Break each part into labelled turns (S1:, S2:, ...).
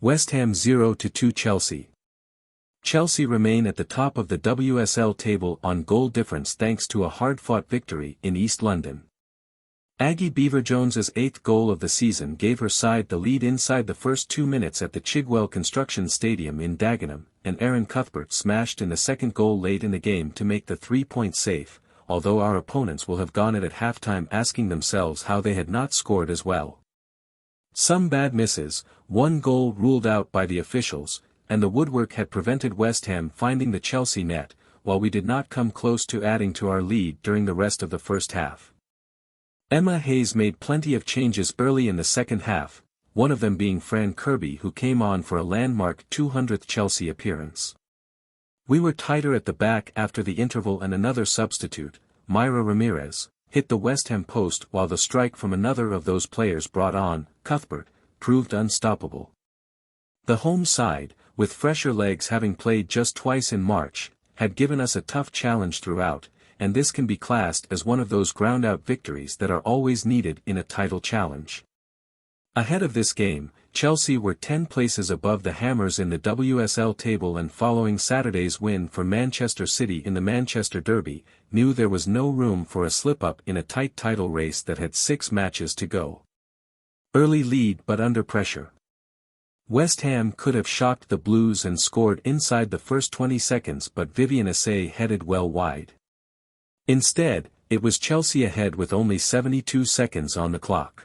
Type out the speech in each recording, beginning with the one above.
S1: West Ham 0-2 Chelsea. Chelsea remain at the top of the WSL table on goal difference thanks to a hard-fought victory in East London. Aggie Beever-Jones's 8th goal of the season gave her side the lead inside the first 2 minutes at the Chigwell Construction Stadium in Dagenham, and Erin Cuthbert smashed in the second goal late in the game to make the 3-point safe, although our opponents will have gone at halftime asking themselves how they had not scored as well. Some bad misses, one goal ruled out by the officials, and the woodwork had prevented West Ham finding the Chelsea net, while we did not come close to adding to our lead during the rest of the first half. Emma Hayes made plenty of changes early in the second half, one of them being Fran Kirby, who came on for a landmark 200th Chelsea appearance. We were tighter at the back after the interval, and another substitute, Mayra Ramirez, hit the West Ham post, while the strike from another of those players brought on, Cuthbert, proved unstoppable. The home side, with fresher legs having played just twice in March, had given us a tough challenge throughout, and this can be classed as one of those ground-out victories that are always needed in a title challenge. Ahead of this game, Chelsea were 10 places above the Hammers in the WSL table, and following Saturday's win for Manchester City in the Manchester Derby, knew there was no room for a slip-up in a tight title race that had 6 matches to go. Early lead but under pressure. West Ham could have shocked the Blues and scored inside the first 20 seconds, but Vivian Asay headed well wide. Instead, it was Chelsea ahead with only 72 seconds on the clock.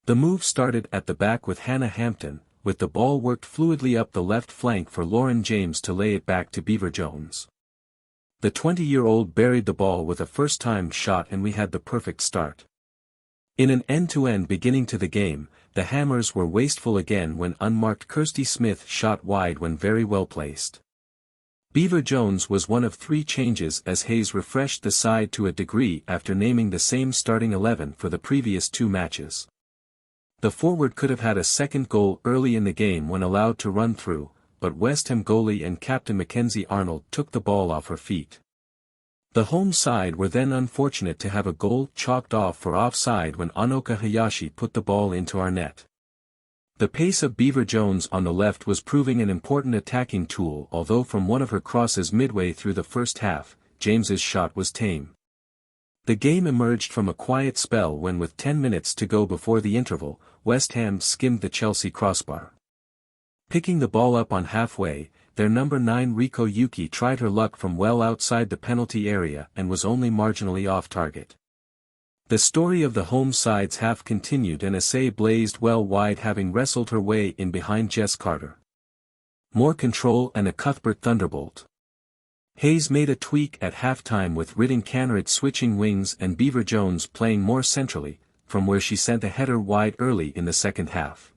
S1: The move started at the back with Hannah Hampton, with the ball worked fluidly up the left flank for Lauren James to lay it back to Beever-Jones. The 20-year-old buried the ball with a first-time shot, and we had the perfect start. In an end-to-end beginning to the game, the Hammers were wasteful again when unmarked Kirsty Smith shot wide when very well placed. Beever-Jones was one of 3 changes as Hayes refreshed the side to a degree after naming the same starting 11 for the previous 2 matches. The forward could have had a second goal early in the game when allowed to run through, but West Ham goalie and captain Mackenzie Arnold took the ball off her feet. The home side were then unfortunate to have a goal chalked off for offside when Onoka Hayashi put the ball into our net. The pace of Beever-Jones on the left was proving an important attacking tool, although from one of her crosses midway through the first half, James's shot was tame. The game emerged from a quiet spell when, with 10 minutes to go before the interval, West Ham skimmed the Chelsea crossbar. Picking the ball up on halfway, their number 9 Riko Yuki tried her luck from well outside the penalty area and was only marginally off target. The story of the home side's half continued, and Asay blazed well wide, having wrestled her way in behind Jess Carter. More control and a Cuthbert thunderbolt. Hayes made a tweak at halftime with Ridding Cannerit switching wings and Beever-Jones playing more centrally, from where she sent a header wide early in the second half.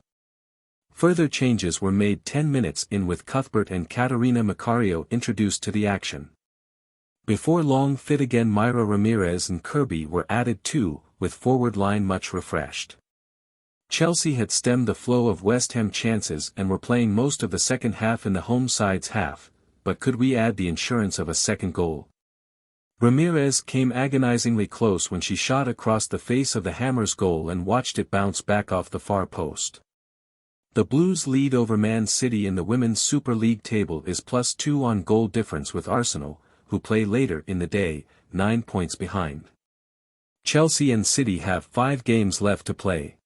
S1: Further changes were made 10 minutes in with Cuthbert and Catarina Macario introduced to the action. Before long, fit again Mayra Ramirez and Kirby were added too, with forward line much refreshed. Chelsea had stemmed the flow of West Ham chances and were playing most of the second half in the home side's half, but could we add the insurance of a second goal? Ramirez came agonizingly close when she shot across the face of the Hammers goal and watched it bounce back off the far post. The Blues' lead over Man City in the Women's Super League table is +2 on goal difference, with Arsenal, who play later in the day, 9 points behind. Chelsea and City have 5 games left to play.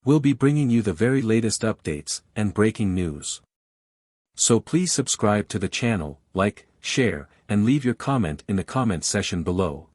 S1: We'll be bringing you the very latest updates and breaking news. So please subscribe to the channel, like, share, and leave your comment in the comment section below.